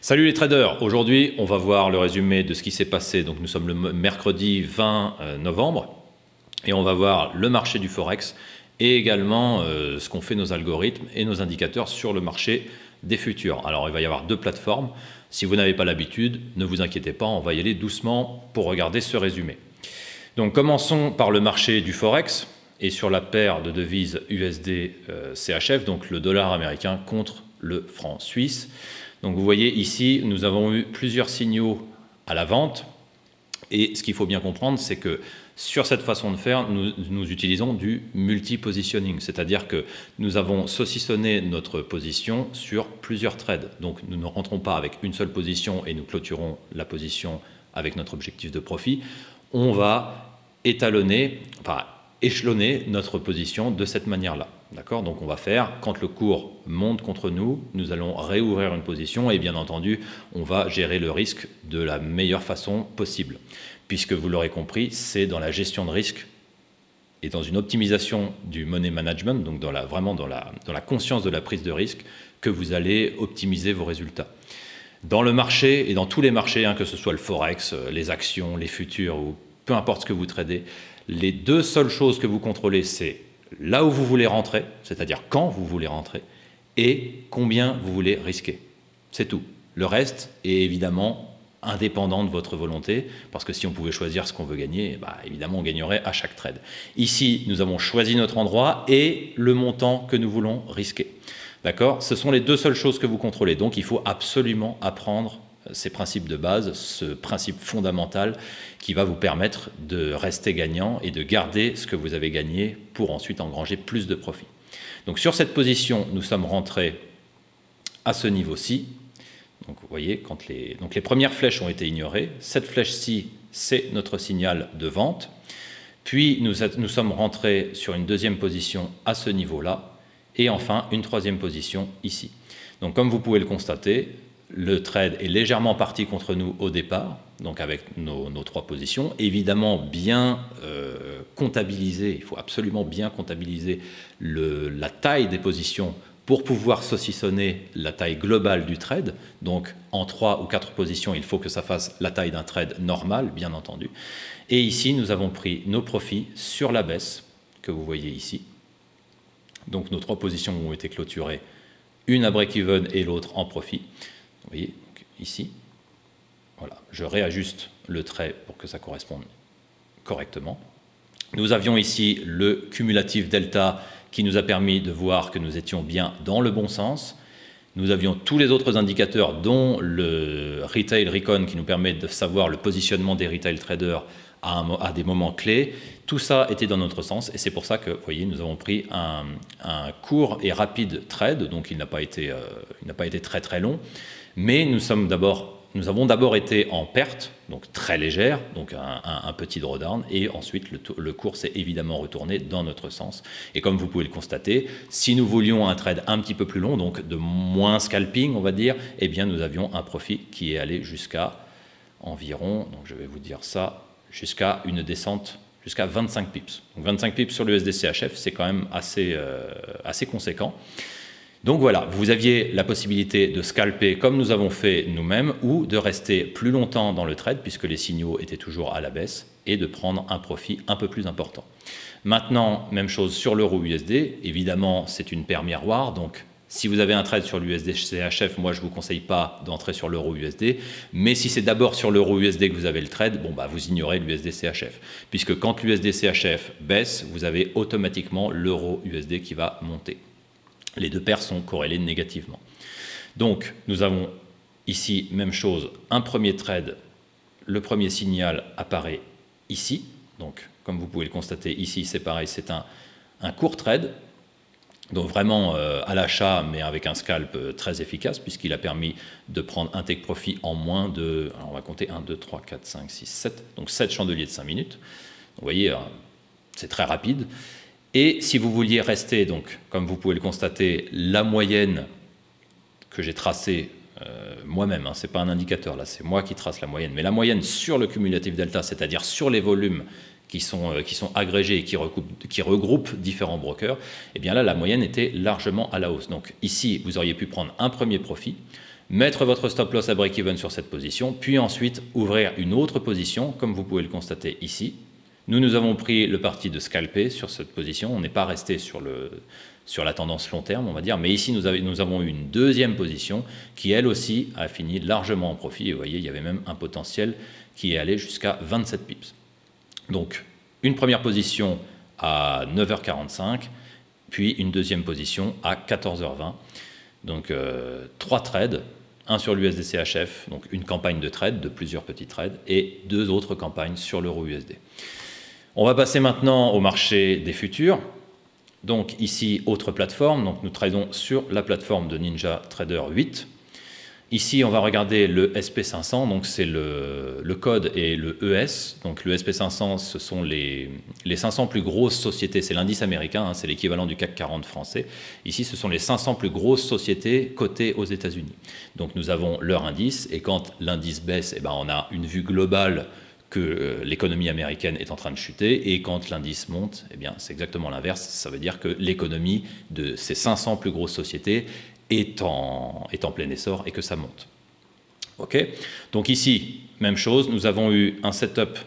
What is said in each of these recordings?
Salut les traders, aujourd'hui on va voir le résumé de ce qui s'est passé. Donc nous sommes le mercredi 20 novembre et on va voir le marché du Forex et également ce qu'ont fait nos algorithmes et nos indicateurs sur le marché des futurs. Alors il va y avoir deux plateformes. Si vous n'avez pas l'habitude, ne vous inquiétez pas, on va y aller doucement pour regarder ce résumé. Donc commençons par le marché du Forex et sur la paire de devises USD-CHF, donc le dollar américain contre le franc suisse. Donc vous voyez ici, nous avons eu plusieurs signaux à la vente et ce qu'il faut bien comprendre, c'est que sur cette façon de faire, nous utilisons du multi-positioning, c'est-à-dire que nous avons saucissonné notre position sur plusieurs trades. Donc nous ne rentrons pas avec une seule position et nous clôturons la position avec notre objectif de profit. On va échelonner notre position de cette manière-là. D'accord? Donc on va faire, quand le cours monte contre nous, nous allons réouvrir une position et bien entendu, on va gérer le risque de la meilleure façon possible. Puisque vous l'aurez compris, c'est dans la gestion de risque et dans une optimisation du money management, donc vraiment dans la conscience de la prise de risque, que vous allez optimiser vos résultats. Dans le marché et dans tous les marchés, que ce soit le Forex, les actions, les futurs ou peu importe ce que vous tradez, les deux seules choses que vous contrôlez, c'est là où vous voulez rentrer, c'est-à-dire quand vous voulez rentrer, et combien vous voulez risquer. C'est tout. Le reste est évidemment indépendant de votre volonté, parce que si on pouvait choisir ce qu'on veut gagner, évidemment on gagnerait à chaque trade. Ici, nous avons choisi notre endroit et le montant que nous voulons risquer. D'accord? Ce sont les deux seules choses que vous contrôlez. Donc il faut absolument apprendre ces principes de base, ce principe fondamental qui va vous permettre de rester gagnant et de garder ce que vous avez gagné pour ensuite engranger plus de profit. Donc sur cette position, nous sommes rentrés à ce niveau-ci. Donc vous voyez, les premières flèches ont été ignorées. Cette flèche-ci, c'est notre signal de vente. Puis nous sommes rentrés sur une deuxième position à ce niveau-là. Et enfin, une troisième position ici. Donc comme vous pouvez le constater, le trade est légèrement parti contre nous au départ, donc avec nos trois positions. Évidemment, bien comptabiliser, il faut absolument bien comptabiliser la taille des positions pour pouvoir saucissonner la taille globale du trade. Donc, en 3 ou 4 positions, il faut que ça fasse la taille d'un trade normal, bien entendu. Et ici, nous avons pris nos profits sur la baisse, que vous voyez ici. Donc, nos 3 positions ont été clôturées, une à break-even et l'autre en profit. Vous voyez, donc ici, voilà, je réajuste le trait pour que ça corresponde correctement. Nous avions ici le cumulatif delta qui nous a permis de voir que nous étions bien dans le bon sens. Nous avions tous les autres indicateurs, dont le Retail Recon qui nous permet de savoir le positionnement des retail traders à des moments clés. Tout ça était dans notre sens et c'est pour ça que, vous voyez, nous avons pris un court et rapide trade, donc il n'a pas été très très long. Mais nous avons d'abord été en perte, donc très légère, donc un petit drawdown, et ensuite le cours s'est évidemment retourné dans notre sens. Et comme vous pouvez le constater, si nous voulions un trade un petit peu plus long, donc de moins scalping, on va dire, eh bien nous avions un profit qui est allé jusqu'à environ, donc je vais vous dire ça, jusqu'à une descente jusqu'à 25 pips. Donc 25 pips sur l'USD-CHF, c'est quand même assez conséquent. Donc voilà, vous aviez la possibilité de scalper comme nous avons fait nous-mêmes ou de rester plus longtemps dans le trade puisque les signaux étaient toujours à la baisse et de prendre un profit un peu plus important. Maintenant, même chose sur l'euro-USD, évidemment c'est une paire miroir, donc si vous avez un trade sur l'USD-CHF, moi je ne vous conseille pas d'entrer sur l'euro-USD, mais si c'est d'abord sur l'euro-USD que vous avez le trade, vous ignorez l'USD-CHF, puisque quand l'USD-CHF baisse, vous avez automatiquement l'euro-USD qui va monter. Les deux paires sont corrélées négativement. Donc, nous avons ici, même chose, un premier trade, le premier signal apparaît ici. Donc, comme vous pouvez le constater, ici, c'est pareil, c'est un court trade. Donc, vraiment à l'achat, mais avec un scalp très efficace, puisqu'il a permis de prendre un take profit en moins de, alors on va compter 1, 2, 3, 4, 5, 6, 7, donc 7 chandeliers de 5 minutes. Donc, vous voyez, c'est très rapide. Et si vous vouliez rester, donc, comme vous pouvez le constater, la moyenne que j'ai tracée moi-même, ce n'est pas un indicateur, là, c'est moi qui trace la moyenne, mais la moyenne sur le cumulatif delta, c'est-à-dire sur les volumes qui sont agrégés et qui regroupent différents brokers, eh bien là, la moyenne était largement à la hausse. Donc ici, vous auriez pu prendre un premier profit, mettre votre stop loss à break-even sur cette position, puis ensuite ouvrir une autre position, comme vous pouvez le constater ici. Nous avons pris le parti de scalper sur cette position, on n'est pas resté sur la tendance long terme, on va dire, mais ici nous avons eu une deuxième position qui elle aussi a fini largement en profit, et vous voyez il y avait même un potentiel qui est allé jusqu'à 27 pips. Donc une première position à 9h45, puis une deuxième position à 14h20. Donc 3 trades, un sur l'USDCHF, donc une campagne de trade, de plusieurs petits trades, et 2 autres campagnes sur l'euro USD. On va passer maintenant au marché des futurs. Donc ici, autre plateforme, donc nous tradons sur la plateforme de NinjaTrader 8. Ici, on va regarder le SP500, donc c'est le code et le ES. Donc le SP500, ce sont les 500 plus grosses sociétés, c'est l'indice américain, hein, c'est l'équivalent du CAC 40 français. Ici, ce sont les 500 plus grosses sociétés cotées aux États-Unis. Donc nous avons leur indice, et quand l'indice baisse, eh ben, on a une vue globale que l'économie américaine est en train de chuter, et quand l'indice monte, eh bien, c'est exactement l'inverse. Ça veut dire que l'économie de ces 500 plus grosses sociétés est en plein essor et que ça monte. Ok. Donc ici, même chose, nous avons eu un setup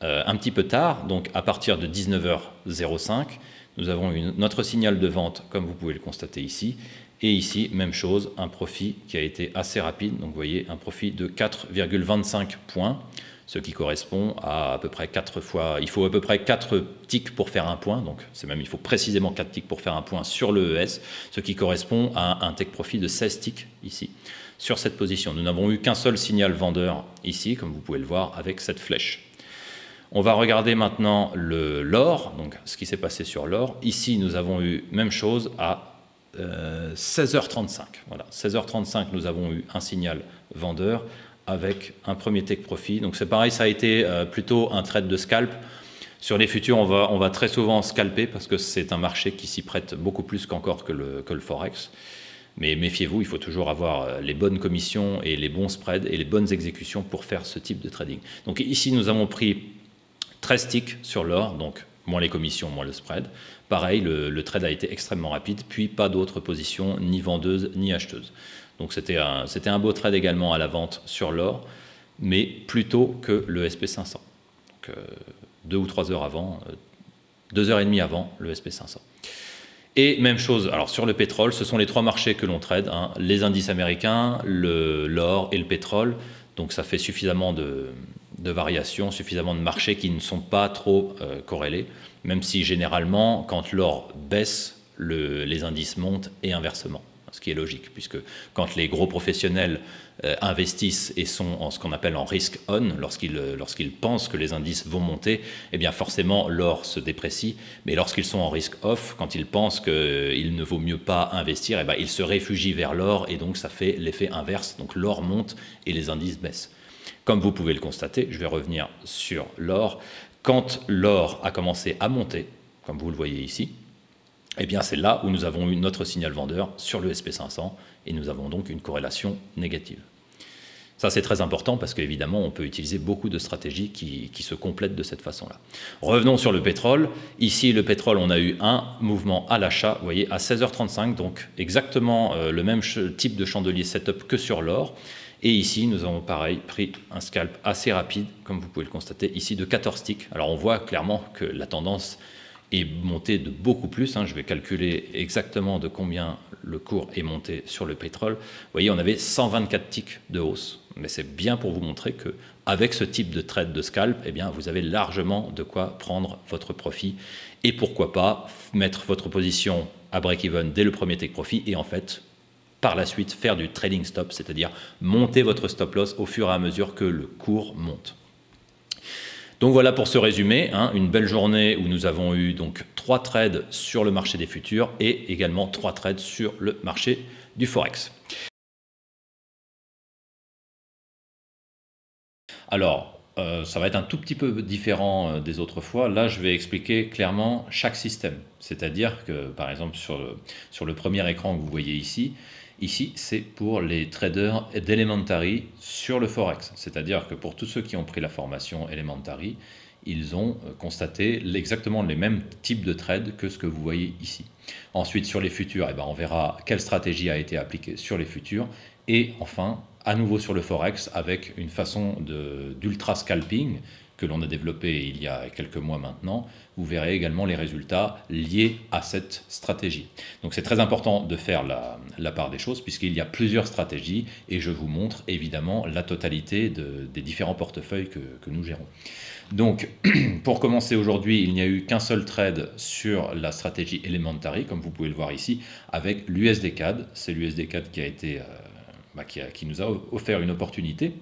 un petit peu tard, donc à partir de 19h05, nous avons eu notre signal de vente, comme vous pouvez le constater ici, et ici, même chose, un profit qui a été assez rapide, donc vous voyez un profit de 4,25 points, ce qui correspond à peu près 4 fois, il faut à peu près 4 ticks pour faire un point, donc c'est même, il faut précisément 4 ticks pour faire un point sur le ES, ce qui correspond à un take profit de 16 ticks ici, sur cette position. Nous n'avons eu qu'un seul signal vendeur ici, comme vous pouvez le voir, avec cette flèche. On va regarder maintenant l'or, donc ce qui s'est passé sur l'or. Ici, nous avons eu même chose à 16h35. Voilà, 16h35, nous avons eu un signal vendeur avec un premier take profit. Donc c'est pareil, ça a été plutôt un trade de scalp. Sur les futurs, on va très souvent scalper parce que c'est un marché qui s'y prête beaucoup plus qu'encore que le Forex. Mais méfiez-vous, il faut toujours avoir les bonnes commissions et les bons spreads et les bonnes exécutions pour faire ce type de trading. Donc ici, nous avons pris 13 ticks sur l'or, donc moins les commissions, moins le spread. Pareil, le trade a été extrêmement rapide, puis pas d'autres positions, ni vendeuses, ni acheteuses. Donc c'était un beau trade également à la vente sur l'or, mais plus tôt que le SP500. Donc 2 ou 3 heures avant, 2 heures et demie avant le SP500. Et même chose, alors sur le pétrole, ce sont les 3 marchés que l'on trade, hein, les indices américains, l'or et le pétrole. Donc ça fait suffisamment de variations, suffisamment de marchés qui ne sont pas trop corrélés, même si généralement, quand l'or baisse, les indices montent et inversement. Ce qui est logique, puisque quand les gros professionnels investissent et sont en ce qu'on appelle en risk on, lorsqu'ils pensent que les indices vont monter, eh bien forcément l'or se déprécie, mais lorsqu'ils sont en risk off, quand ils pensent qu'il ne vaut mieux pas investir, eh bien, ils se réfugient vers l'or, et donc ça fait l'effet inverse, donc l'or monte et les indices baissent. Comme vous pouvez le constater, je vais revenir sur l'or, quand l'or a commencé à monter, comme vous le voyez ici, eh bien c'est là où nous avons eu notre signal vendeur sur le SP500 et nous avons donc une corrélation négative. Ça c'est très important parce qu'évidemment on peut utiliser beaucoup de stratégies qui se complètent de cette façon-là. Revenons sur le pétrole. Ici le pétrole, on a eu un mouvement à l'achat, vous voyez, à 16h35, donc exactement le même type de chandelier setup que sur l'or. Et ici, nous avons pareil pris un scalp assez rapide, comme vous pouvez le constater, ici de 14 ticks. Alors on voit clairement que la tendance est monté de beaucoup plus. Je vais calculer exactement de combien le cours est monté sur le pétrole. Vous voyez, on avait 124 ticks de hausse. Mais c'est bien pour vous montrer qu'avec ce type de trade de scalp, eh bien, vous avez largement de quoi prendre votre profit. Et pourquoi pas mettre votre position à break-even dès le premier take profit et en fait, par la suite, faire du trading stop, c'est-à-dire monter votre stop loss au fur et à mesure que le cours monte. Donc voilà pour ce résumé, une belle journée où nous avons eu donc 3 trades sur le marché des futurs et également 3 trades sur le marché du Forex. Alors, ça va être un tout petit peu différent des autres fois. Là, je vais expliquer clairement chaque système. C'est-à-dire que, par exemple, sur le premier écran que vous voyez ici, c'est pour les traders d'Elementary sur le Forex. C'est-à-dire que pour tous ceux qui ont pris la formation Elementary, ils ont constaté exactement les mêmes types de trades que ce que vous voyez ici. Ensuite, sur les futurs, on verra quelle stratégie a été appliquée sur les futurs. Et enfin, à nouveau sur le Forex, avec une façon d'ultra scalping que l'on a développé il y a quelques mois maintenant, vous verrez également les résultats liés à cette stratégie. Donc c'est très important de faire la part des choses puisqu'il y a plusieurs stratégies et je vous montre évidemment la totalité des différents portefeuilles que nous gérons. Donc pour commencer aujourd'hui, il n'y a eu qu'un seul trade sur la stratégie Elementary, comme vous pouvez le voir ici, avec l'USD CAD. C'est l'USD CAD qui a été... qui nous a offert une opportunité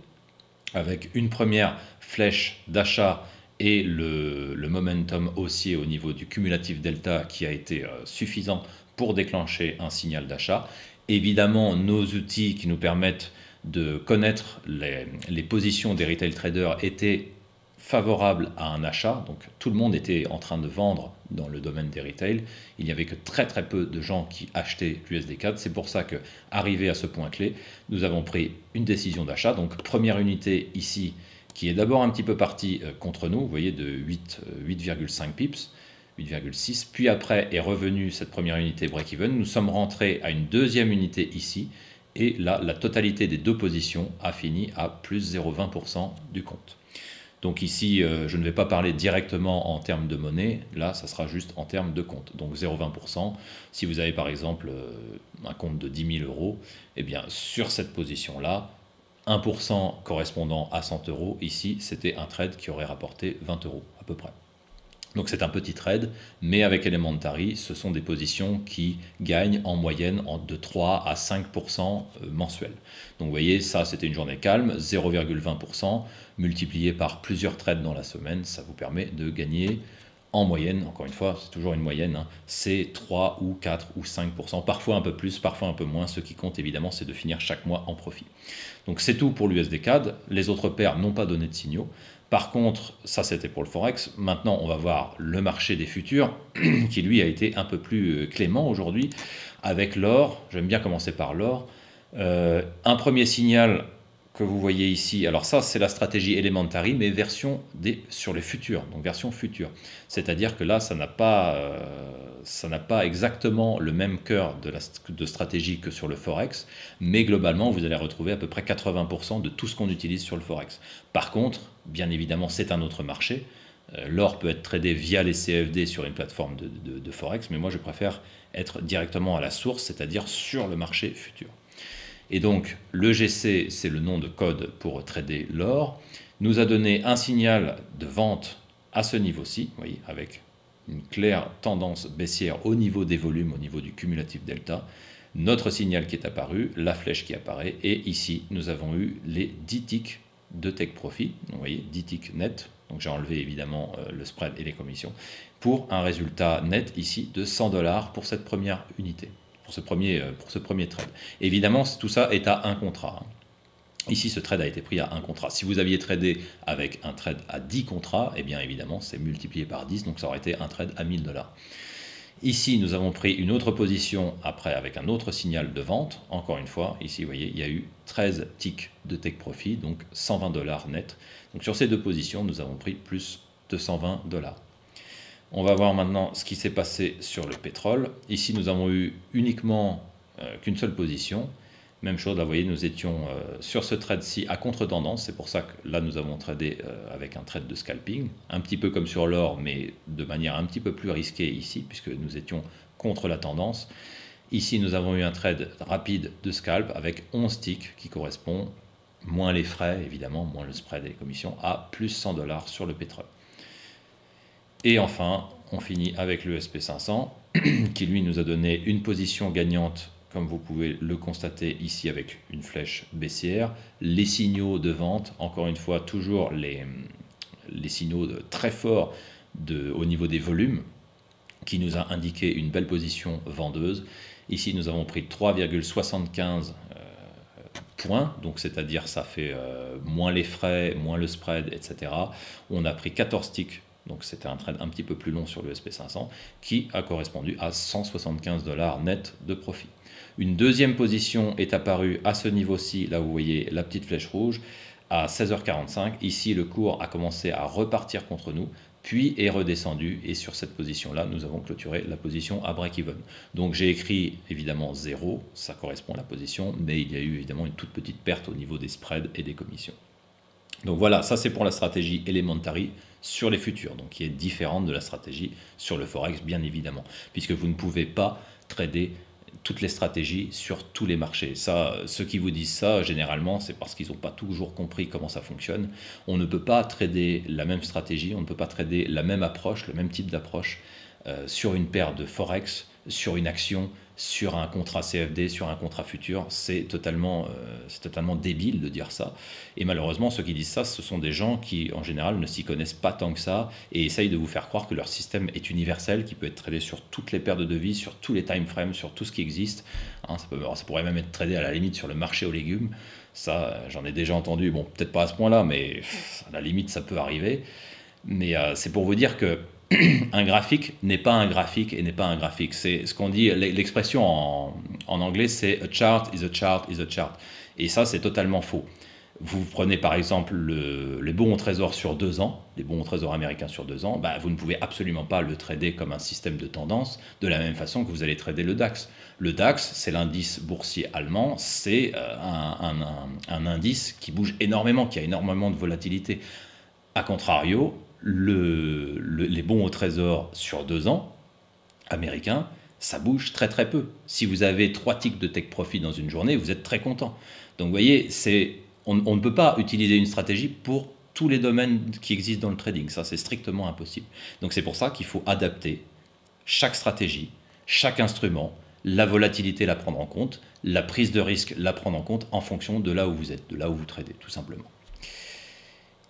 avec une première flèche d'achat et le momentum haussier au niveau du cumulatif delta qui a été suffisant pour déclencher un signal d'achat. Évidemment, nos outils qui nous permettent de connaître les positions des retail traders étaient favorables à un achat, donc tout le monde était en train de vendre dans le domaine des retail, il n'y avait que très peu de gens qui achetaient l'USD4, c'est pour ça que, arrivé à ce point clé, nous avons pris une décision d'achat, donc première unité ici, qui est d'abord un petit peu partie contre nous, vous voyez, de 8,5 pips, 8,6, puis après est revenue cette première unité break-even, nous sommes rentrés à une deuxième unité ici, et là, la totalité des deux positions a fini à plus 0,20% du compte. Donc ici, je ne vais pas parler directement en termes de monnaie, là, ça sera juste en termes de compte. Donc 0,20%, si vous avez par exemple un compte de 10 000 euros, eh bien sur cette position-là, 1% correspondant à 100 euros, ici, c'était un trade qui aurait rapporté 20 euros à peu près. Donc c'est un petit trade, mais avec Elementary, ce sont des positions qui gagnent en moyenne de 3 à 5% mensuels. Donc vous voyez, ça c'était une journée calme, 0,20% multiplié par plusieurs trades dans la semaine, ça vous permet de gagner en moyenne, encore une fois, c'est toujours une moyenne, hein, c'est 3 ou 4 ou 5%, parfois un peu plus, parfois un peu moins. Ce qui compte évidemment, c'est de finir chaque mois en profit. Donc c'est tout pour l'USD CAD, les autres paires n'ont pas donné de signaux. Par contre, ça c'était pour le Forex. Maintenant, on va voir le marché des futurs, qui lui a été un peu plus clément aujourd'hui, avec l'or. J'aime bien commencer par l'or. Un premier signal que vous voyez ici, alors ça c'est la stratégie Elementary, mais sur les futurs, donc version future. C'est-à-dire que là, ça n'a pas exactement le même cœur de stratégie que sur le Forex, mais globalement, vous allez retrouver à peu près 80% de tout ce qu'on utilise sur le Forex. Par contre, bien évidemment, c'est un autre marché. L'or peut être tradé via les CFD sur une plateforme de Forex, mais moi je préfère être directement à la source, c'est-à-dire sur le marché futur. Et donc, le GC, c'est le nom de code pour trader l'or, nous a donné un signal de vente à ce niveau-ci, vous voyez, avec une claire tendance baissière au niveau des volumes, au niveau du cumulatif delta. Notre signal qui est apparu, la flèche qui apparaît, et ici, nous avons eu les 10 ticks de take profit, vous voyez, 10 ticks net, donc j'ai enlevé évidemment le spread et les commissions, pour un résultat net ici de 100 $ pour cette première unité. Pour ce premier trade. Évidemment, tout ça est à un contrat. Ici, ce trade a été pris à un contrat. Si vous aviez tradé avec un trade à 10 contrats, eh bien évidemment, c'est multiplié par 10, donc ça aurait été un trade à 1000 $. Ici, nous avons pris une autre position après avec un autre signal de vente. Encore une fois, ici, vous voyez, il y a eu 13 ticks de take profit, donc 120 $ net. Donc sur ces deux positions, nous avons pris plus 220 $. On va voir maintenant ce qui s'est passé sur le pétrole. Ici, nous avons eu uniquement qu'une seule position. Même chose, là, vous voyez, nous étions sur ce trade-ci à contre-tendance. C'est pour ça que là, nous avons tradé avec un trade de scalping. Un petit peu comme sur l'or, mais de manière un petit peu plus risquée ici, puisque nous étions contre la tendance. Ici, nous avons eu un trade rapide de scalp avec 11 ticks qui correspond, moins les frais, évidemment, moins le spread et les commissions, à plus 100 $ sur le pétrole. Et enfin, on finit avec le SP500 qui lui nous a donné une position gagnante, comme vous pouvez le constater ici avec une flèche baissière. Les signaux de vente, encore une fois, toujours les signaux très forts au niveau des volumes, qui nous a indiqué une belle position vendeuse. Ici, nous avons pris 3,75 points, donc c'est-à-dire ça fait moins les frais, moins le spread, etc. On a pris 14 ticks. Donc c'était un trade un petit peu plus long sur le SP500 qui a correspondu à 175 $ net de profit. Une deuxième position est apparue à ce niveau-ci, là vous voyez la petite flèche rouge, à 16h45. Ici le cours a commencé à repartir contre nous, puis est redescendu, et sur cette position-là, nous avons clôturé la position à break-even. Donc j'ai écrit évidemment 0, ça correspond à la position, mais il y a eu évidemment une toute petite perte au niveau des spreads et des commissions. Donc voilà, ça c'est pour la stratégie elementary sur les futurs, donc qui est différente de la stratégie sur le Forex, bien évidemment, puisque vous ne pouvez pas trader toutes les stratégies sur tous les marchés. Ça, ceux qui vous disent ça, généralement, c'est parce qu'ils n'ont pas toujours compris comment ça fonctionne. On ne peut pas trader la même stratégie, on ne peut pas trader la même approche, le même type d'approche sur une paire de Forex, sur une action, sur un contrat CFD, sur un contrat futur. C'est totalement débile de dire ça. Et malheureusement, ceux qui disent ça, ce sont des gens qui, en général, ne s'y connaissent pas tant que ça et essayent de vous faire croire que leur système est universel, qui peut être tradé sur toutes les paires de devises, sur tous les time frames, sur tout ce qui existe. Hein, ça pourrait même être tradé à la limite sur le marché aux légumes. Ça, j'en ai déjà entendu. Bon, peut-être pas à ce point-là, mais à la limite, ça peut arriver. Mais c'est pour vous dire que un graphique n'est pas un graphique et n'est pas un graphique. C'est ce qu'on dit, l'expression en anglais, c'est a chart is a chart is a chart. Et ça, c'est totalement faux. Vous prenez par exemple les bons au trésor sur 2 ans, les bons au trésor américains sur 2 ans, bah, vous ne pouvez absolument pas le trader comme un système de tendance, de la même façon que vous allez trader le DAX. Le DAX, c'est l'indice boursier allemand, c'est un indice qui bouge énormément, qui a énormément de volatilité. A contrario, les bons au trésor sur 2 ans, américains, ça bouge très très peu. Si vous avez 3 ticks de take profit dans une journée, vous êtes très content. Donc vous voyez, on ne peut pas utiliser une stratégie pour tous les domaines qui existent dans le trading. Ça, c'est strictement impossible. Donc c'est pour ça qu'il faut adapter chaque stratégie, chaque instrument, la volatilité la prendre en compte, la prise de risque la prendre en compte en fonction de là où vous êtes, de là où vous tradez, tout simplement.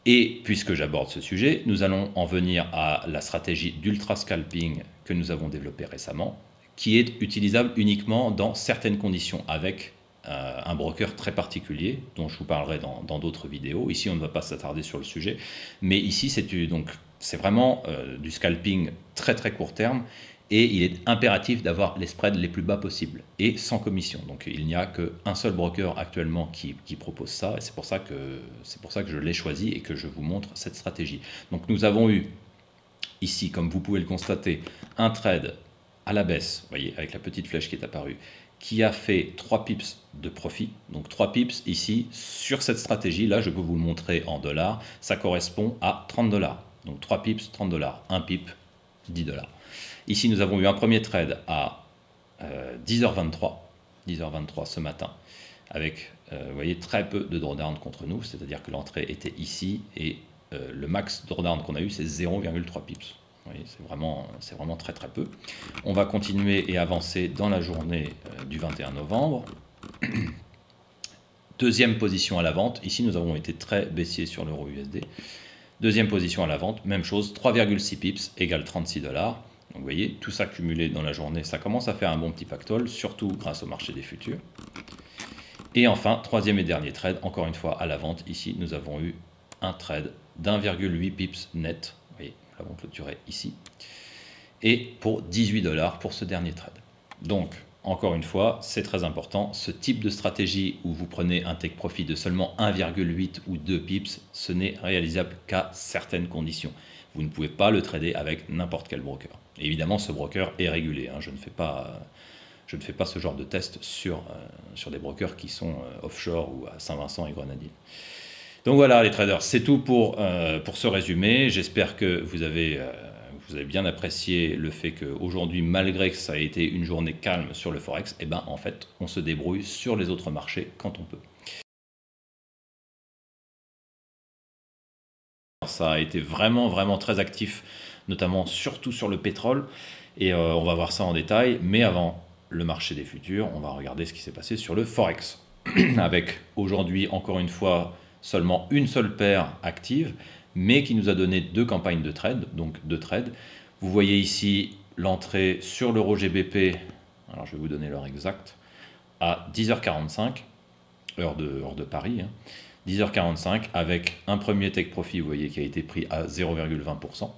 Et puisque j'aborde ce sujet, nous allons en venir à la stratégie d'ultra scalping que nous avons développée récemment, qui est utilisable uniquement dans certaines conditions avec un broker très particulier, dont je vous parlerai dans d'autres vidéos. Ici, on ne va pas s'attarder sur le sujet, mais ici, c'est vraiment du scalping très très court terme, et il est impératif d'avoir les spreads les plus bas possibles, et sans commission. Donc il n'y a qu'un seul broker actuellement qui propose ça, et c'est pour ça que je l'ai choisi et que je vous montre cette stratégie. Donc nous avons eu ici, comme vous pouvez le constater, un trade à la baisse, vous voyez, avec la petite flèche qui est apparue, qui a fait 3 pips de profit. Donc 3 pips ici, sur cette stratégie-là, je peux vous le montrer en dollars, ça correspond à 30 dollars. Donc 3 pips, 30 dollars. 1 pip, 10 dollars. Ici, nous avons eu un premier trade à 10h23 ce matin, avec, vous voyez, très peu de drawdown contre nous, c'est-à-dire que l'entrée était ici, et le max drawdown qu'on a eu, c'est 0,3 pips. Vous voyez, c'est vraiment très très peu. On va continuer et avancer dans la journée du 21 novembre. Deuxième position à la vente. Ici, nous avons été très baissiers sur l'euro USD. Deuxième position à la vente, même chose, 3,6 pips égale 36 dollars. Donc vous voyez, tout ça cumulé dans la journée, ça commence à faire un bon petit pactole, surtout grâce au marché des futurs. Et enfin, troisième et dernier trade, encore une fois à la vente. Ici, nous avons eu un trade d'1,8 pips net. Vous voyez, nous l'avons clôturé ici. Et pour 18 dollars pour ce dernier trade. Donc, encore une fois, c'est très important. Ce type de stratégie où vous prenez un take profit de seulement 1,8 ou 2 pips, ce n'est réalisable qu'à certaines conditions. Vous ne pouvez pas le trader avec n'importe quel broker. Et évidemment, ce broker est régulé. Hein. Je ne fais pas ce genre de test sur des brokers qui sont offshore ou à Saint-Vincent et Grenadines. Donc voilà les traders, c'est tout pour ce résumé. J'espère que vous avez bien apprécié le fait qu'aujourd'hui, malgré que ça ait été une journée calme sur le Forex, eh ben, en fait, on se débrouille sur les autres marchés quand on peut. Ça a été vraiment très actif, notamment surtout sur le pétrole, et on va voir ça en détail. Mais avant le marché des futurs, on va regarder ce qui s'est passé sur le Forex, avec aujourd'hui, encore une fois, seulement une seule paire active, mais qui nous a donné 2 campagnes de trade, donc 2 trades. Vous voyez ici l'entrée sur l'euro GBP, alors je vais vous donner l'heure exacte, à 10h45, heure de Paris, hein. 10h45 avec un premier take profit, vous voyez, qui a été pris à 0,20%.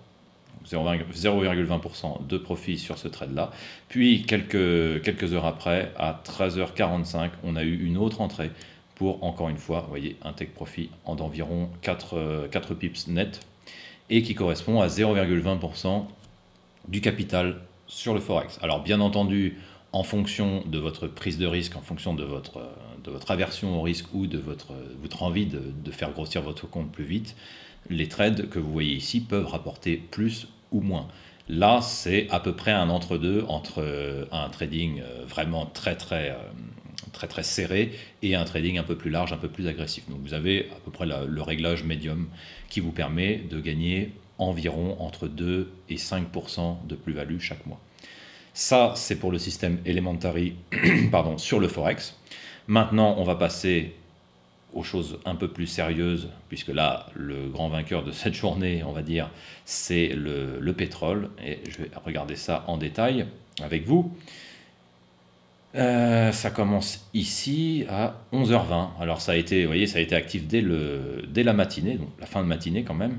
0,20% de profit sur ce trade-là. Puis, quelques heures après, à 13h45, on a eu une autre entrée pour, encore une fois, vous voyez, un take profit d'environ 4 pips net. et qui correspond à 0,20% du capital sur le Forex. Alors bien entendu, en fonction de votre prise de risque, en fonction de votre aversion au risque ou de votre envie de faire grossir votre compte plus vite, les trades que vous voyez ici peuvent rapporter plus ou moins. Là, c'est à peu près un entre-deux entre un trading vraiment très serré et un trading un peu plus large, un peu plus agressif. Donc vous avez à peu près le réglage médium qui vous permet de gagner environ entre 2 et 5% de plus-value chaque mois. Ça, c'est pour le système Elementary pardon, sur le Forex. Maintenant, on va passer aux choses un peu plus sérieuses, puisque là, le grand vainqueur de cette journée, on va dire, c'est le pétrole. Et je vais regarder ça en détail avec vous. Ça commence ici à 11h20. Alors ça a été, vous voyez, ça a été actif dès la matinée, donc la fin de matinée quand même,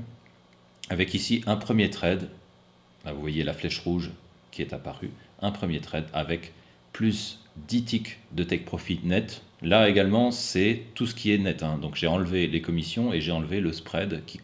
avec ici un premier trade. Là, vous voyez la flèche rouge qui est apparue, un premier trade avec plus 10 ticks de take profit net. Là également, c'est tout ce qui est net, hein. Donc j'ai enlevé les commissions et j'ai enlevé le spread qui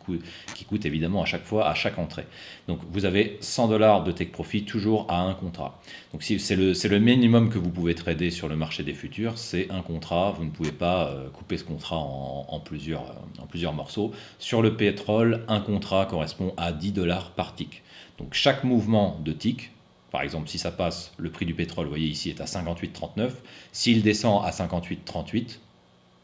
coûte évidemment à chaque fois, à chaque entrée. Donc vous avez 100 $ de take profit toujours à un contrat. Donc si c'est le minimum que vous pouvez trader sur le marché des futurs, c'est un contrat. Vous ne pouvez pas couper ce contrat en plusieurs morceaux. Sur le pétrole, un contrat correspond à 10 $ par tick. Donc chaque mouvement de tick, par exemple, si ça passe, le prix du pétrole, vous voyez ici, est à 58,39. S'il descend à 58,38,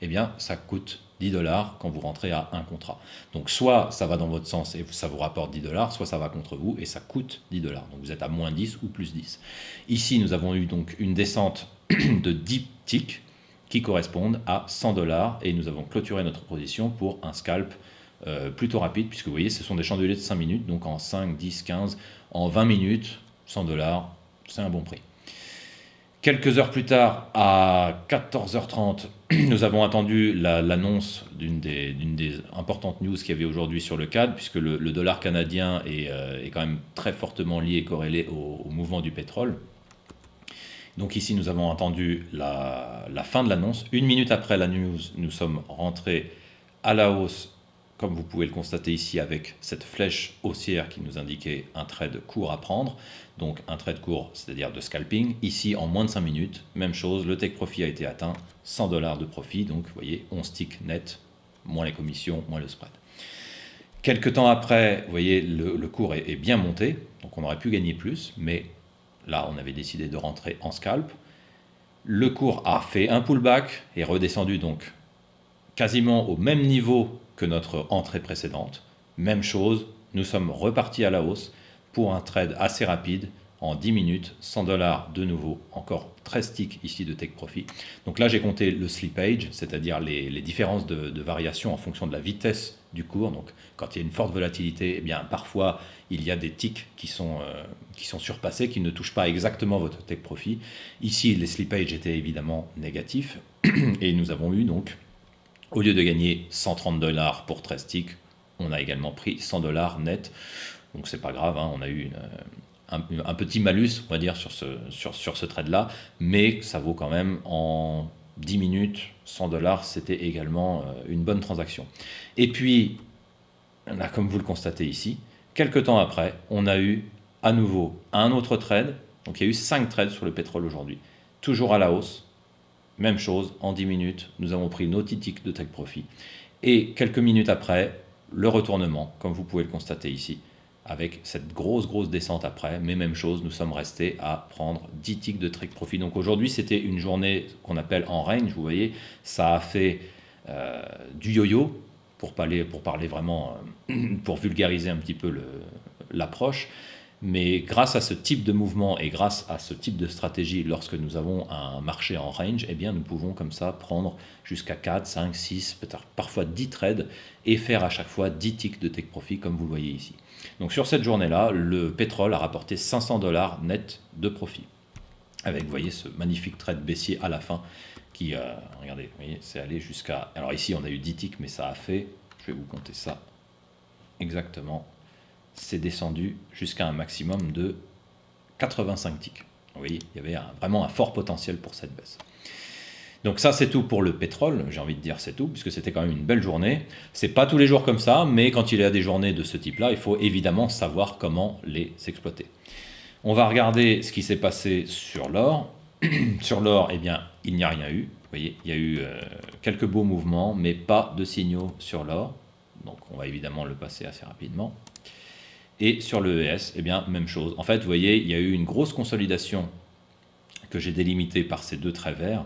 eh bien, ça coûte 10 $ quand vous rentrez à un contrat. Donc, soit ça va dans votre sens et ça vous rapporte 10 $, soit ça va contre vous et ça coûte 10 $. Donc, vous êtes à moins 10 ou plus 10. Ici, nous avons eu donc une descente de 10 ticks qui correspondent à 100 $ et nous avons clôturé notre position pour un scalp plutôt rapide, puisque vous voyez, ce sont des chandeliers de 5 minutes, donc en 5, 10, 15, en 20 minutes, 100 $, c'est un bon prix. Quelques heures plus tard, à 14h30, nous avons attendu l'annonce d'une des importantes news qu'il y avait aujourd'hui sur le CAD, puisque le dollar canadien est quand même très fortement lié et corrélé au mouvement du pétrole. Donc ici, nous avons attendu la fin de l'annonce. Une minute après la news, nous sommes rentrés à la hausse, comme vous pouvez le constater ici avec cette flèche haussière qui nous indiquait un trade court à prendre. Donc un trade court, c'est-à-dire de scalping. Ici, en moins de 5 minutes, même chose, le take profit a été atteint, 100 $ de profit. Donc vous voyez, 11 ticks net, moins les commissions, moins le spread. Quelques temps après, vous voyez, le cours est bien monté, donc on aurait pu gagner plus, mais là, on avait décidé de rentrer en scalp. Le cours a fait un pullback et redescendu donc quasiment au même niveau que notre entrée précédente. Même chose, nous sommes repartis à la hausse pour un trade assez rapide en 10 minutes, 100 $ de nouveau, encore 13 ticks ici de take profit. Donc là, j'ai compté le slippage, c'est-à-dire les différences de variation en fonction de la vitesse du cours. Donc quand il y a une forte volatilité, eh bien, parfois il y a des ticks qui sont surpassés, qui ne touchent pas exactement votre take profit. Ici, les slippages étaient évidemment négatifs et nous avons eu donc, au lieu de gagner 130 $ pour 13 ticks, on a également pris 100 $ net. Donc c'est pas grave, hein, on a eu un petit malus, on va dire, sur ce trade-là, mais ça vaut quand même en 10 minutes, 100 $, c'était également une bonne transaction. Et puis, là, comme vous le constatez ici, quelques temps après, on a eu à nouveau un autre trade. Donc il y a eu 5 trades sur le pétrole aujourd'hui, toujours à la hausse. Même chose, en 10 minutes, nous avons pris nos ticks de take profit. Et quelques minutes après, le retournement, comme vous pouvez le constater ici, avec cette grosse descente après, mais même chose, nous sommes restés à prendre 10 ticks de take profit. Donc aujourd'hui, c'était une journée qu'on appelle en range, vous voyez, ça a fait du yo-yo, pour parler vraiment, pour vulgariser un petit peu l'approche. Mais grâce à ce type de mouvement et grâce à ce type de stratégie, lorsque nous avons un marché en range, eh bien nous pouvons comme ça prendre jusqu'à 4, 5, 6, peut-être parfois 10 trades et faire à chaque fois 10 ticks de take profit comme vous le voyez ici. Donc sur cette journée-là, le pétrole a rapporté 500 $ net de profit. Avec, vous voyez, ce magnifique trade baissier à la fin qui, regardez, vous voyez, c'est allé jusqu'à... Alors ici, on a eu 10 ticks, mais ça a fait, je vais vous compter ça exactement, c'est descendu jusqu'à un maximum de 85 ticks. Vous voyez, il y avait vraiment un fort potentiel pour cette baisse. Donc ça, c'est tout pour le pétrole, j'ai envie de dire c'est tout, puisque c'était quand même une belle journée. C'est pas tous les jours comme ça, mais quand il y a des journées de ce type-là, il faut évidemment savoir comment les exploiter. On va regarder ce qui s'est passé sur l'or. Sur l'or, eh bien, il n'y a rien eu. Vous voyez, il y a eu quelques beaux mouvements, mais pas de signaux sur l'or. Donc on va évidemment le passer assez rapidement. Et sur le ES, eh bien, même chose. En fait, vous voyez, il y a eu une grosse consolidation que j'ai délimitée par ces deux traits verts.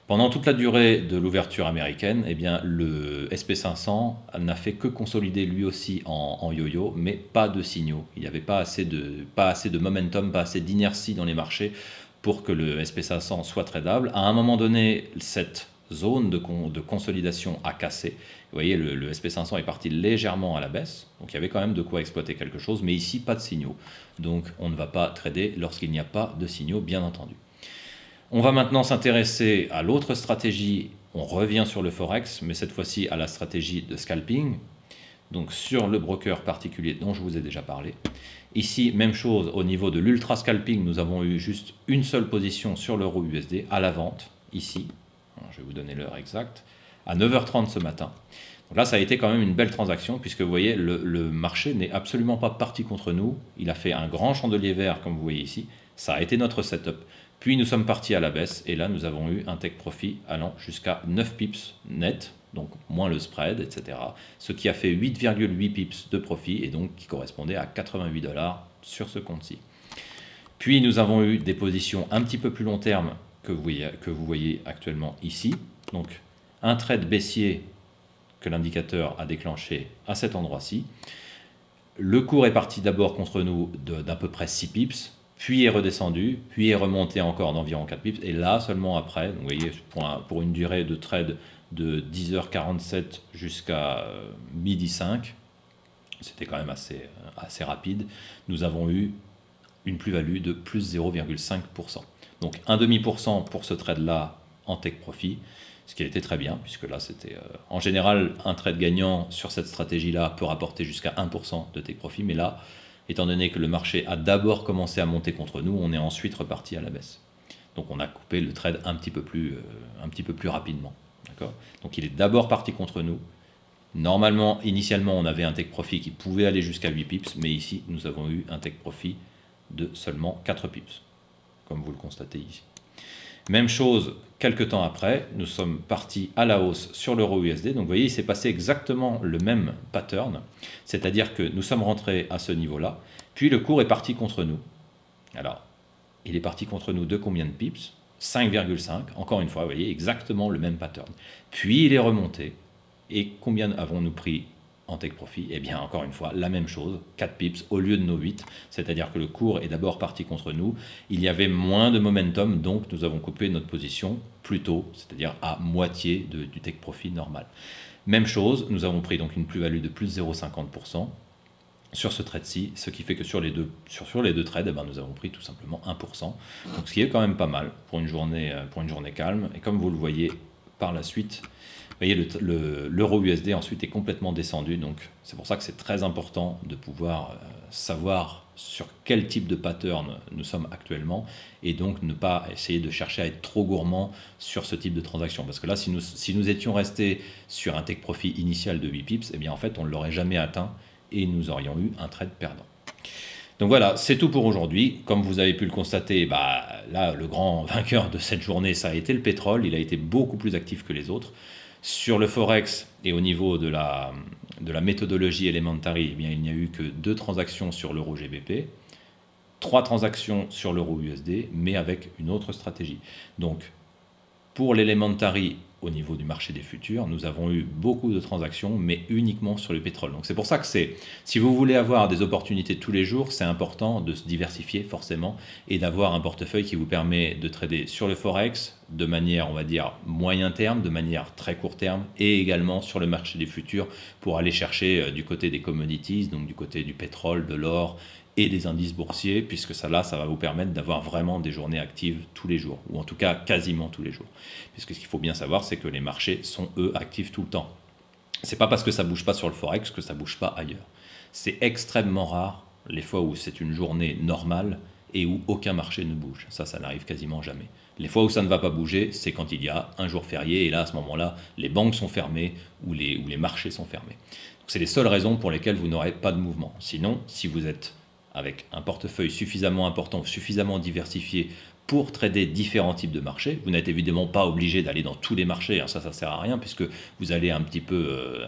Pendant toute la durée de l'ouverture américaine, eh bien, le SP500 n'a fait que consolider lui aussi en yo-yo, mais pas de signaux. Il n'y avait pas assez de momentum, pas assez d'inertie dans les marchés pour que le SP500 soit tradable. À un moment donné, cette zone de consolidation a cassé. Vous voyez, le SP500 est parti légèrement à la baisse, donc il y avait quand même de quoi exploiter quelque chose, mais ici, pas de signaux. Donc on ne va pas trader lorsqu'il n'y a pas de signaux, bien entendu. On va maintenant s'intéresser à l'autre stratégie. On revient sur le Forex, mais cette fois-ci à la stratégie de scalping. Donc sur le broker particulier dont je vous ai déjà parlé. Ici, même chose au niveau de l'ultra scalping, nous avons eu juste une seule position sur l'euro USD à la vente, ici. Alors, je vais vous donner l'heure exacte, à 9h30 ce matin. Donc là, ça a été quand même une belle transaction, puisque vous voyez, le marché n'est absolument pas parti contre nous. Il a fait un grand chandelier vert, comme vous voyez ici. Ça a été notre setup. Puis nous sommes partis à la baisse et là nous avons eu un take profit allant jusqu'à 9 pips net, donc moins le spread, etc. Ce qui a fait 8,8 pips de profit et donc qui correspondait à 88 $ sur ce compte-ci. Puis nous avons eu des positions un petit peu plus long terme que vous voyez actuellement ici. Donc un trade baissier que l'indicateur a déclenché à cet endroit-ci. Le cours est parti d'abord contre nous d'à peu près 6 pips. Puis est redescendu, puis est remonté encore d'environ 4 pips, et là seulement après, vous voyez, pour une durée de trade de 10h47 jusqu'à midi 5, c'était quand même assez rapide, nous avons eu une plus-value de plus 0,5%. Donc 1,5% pour ce trade-là en take profit, ce qui a été très bien, puisque là c'était... en général, un trade gagnant sur cette stratégie-là peut rapporter jusqu'à 1% de take profit, mais là, étant donné que le marché a d'abord commencé à monter contre nous, on est ensuite reparti à la baisse. Donc on a coupé le trade un petit peu plus rapidement. Donc il est d'abord parti contre nous. Normalement, initialement, on avait un take profit qui pouvait aller jusqu'à 8 pips, mais ici, nous avons eu un take profit de seulement 4 pips, comme vous le constatez ici. Même chose, quelques temps après, nous sommes partis à la hausse sur l'euro USD. Donc vous voyez, il s'est passé exactement le même pattern, c'est-à-dire que nous sommes rentrés à ce niveau-là, puis le cours est parti contre nous. Alors, il est parti contre nous de combien de pips? 5,5, encore une fois, vous voyez, exactement le même pattern. Puis il est remonté, et combien avons-nous pris en take profit? Eh bien, encore une fois, la même chose, 4 pips au lieu de nos 8, c'est-à-dire que le cours est d'abord parti contre nous, il y avait moins de momentum, donc nous avons coupé notre position plus tôt, c'est-à-dire à moitié du take profit normal. Même chose, nous avons pris donc une plus-value de plus 0,50% sur ce trade-ci, ce qui fait que sur les deux trades, eh ben, nous avons pris tout simplement 1%, donc ce qui est quand même pas mal pour une journée calme, et comme vous le voyez par la suite, vous voyez, l'euro USD ensuite est complètement descendu, donc c'est pour ça que c'est très important de pouvoir savoir sur quel type de pattern nous sommes actuellement et donc ne pas essayer de chercher à être trop gourmand sur ce type de transaction. Parce que là, si nous étions restés sur un take profit initial de 8 pips, eh bien en fait on ne l'aurait jamais atteint et nous aurions eu un trade perdant. Donc voilà, c'est tout pour aujourd'hui. Comme vous avez pu le constater, là, le grand vainqueur de cette journée, ça a été le pétrole. Il a été beaucoup plus actif que les autres. Sur le Forex et au niveau de la méthodologie Elementary, eh bien, il n'y a eu que 2 transactions sur l'euro GBP, 3 transactions sur l'euro USD, mais avec une autre stratégie. Donc, pour l'Elementary, au niveau du marché des futurs, nous avons eu beaucoup de transactions, mais uniquement sur le pétrole. Donc c'est pour ça que si vous voulez avoir des opportunités tous les jours, c'est important de se diversifier forcément et d'avoir un portefeuille qui vous permet de trader sur le Forex de manière, on va dire, moyen terme, de manière très court terme, et également sur le marché des futurs pour aller chercher du côté des commodities, donc du côté du pétrole, de l'or, et des indices boursiers, puisque ça va vous permettre d'avoir vraiment des journées actives tous les jours, ou en tout cas quasiment tous les jours. Puisque ce qu'il faut bien savoir, c'est que les marchés sont, eux, actifs tout le temps. C'est pas parce que ça bouge pas sur le Forex que ça bouge pas ailleurs. C'est extrêmement rare les fois où c'est une journée normale et où aucun marché ne bouge. Ça n'arrive quasiment jamais. Les fois où ça ne va pas bouger, c'est quand il y a un jour férié, et là, à ce moment-là, les banques sont fermées ou les marchés sont fermés. C'est les seules raisons pour lesquelles vous n'aurez pas de mouvement. Sinon, si vous êtes avec un portefeuille suffisamment important, suffisamment diversifié pour trader différents types de marchés, vous n'êtes évidemment pas obligé d'aller dans tous les marchés, ça ne sert à rien, puisque vous allez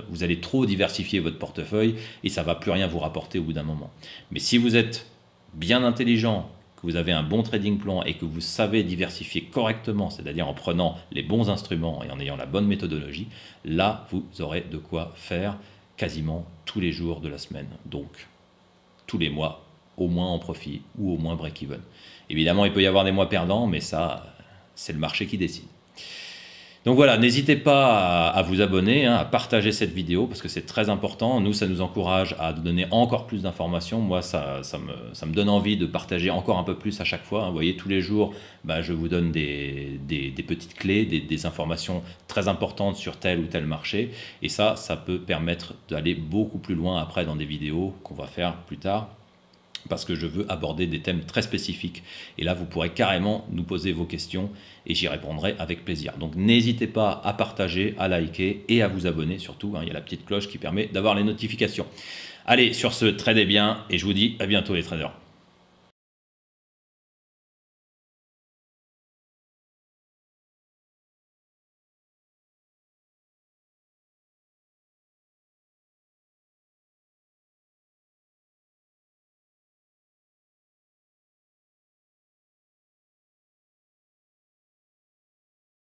vous allez trop diversifier votre portefeuille, et ça ne va plus rien vous rapporter au bout d'un moment. Mais si vous êtes bien intelligent, que vous avez un bon trading plan et que vous savez diversifier correctement, c'est-à-dire en prenant les bons instruments et en ayant la bonne méthodologie, là, vous aurez de quoi faire quasiment tous les jours de la semaine. Donc, tous les mois, au moins en profit ou au moins break-even. Évidemment, il peut y avoir des mois perdants, mais ça, c'est le marché qui décide. Donc voilà, n'hésitez pas à vous abonner, à partager cette vidéo parce que c'est très important. Nous, ça nous encourage à donner encore plus d'informations. Moi, ça me donne envie de partager encore un peu plus à chaque fois. Vous voyez, tous les jours, je vous donne des petites clés, des informations très importantes sur tel ou tel marché. Et ça peut permettre d'aller beaucoup plus loin après dans des vidéos qu'on va faire plus tard, parce que je veux aborder des thèmes très spécifiques. Et là, vous pourrez carrément nous poser vos questions et j'y répondrai avec plaisir. Donc n'hésitez pas à partager, à liker et à vous abonner surtout. Il y a la petite cloche qui permet d'avoir les notifications. Allez, sur ce, tradez bien et je vous dis à bientôt les traders.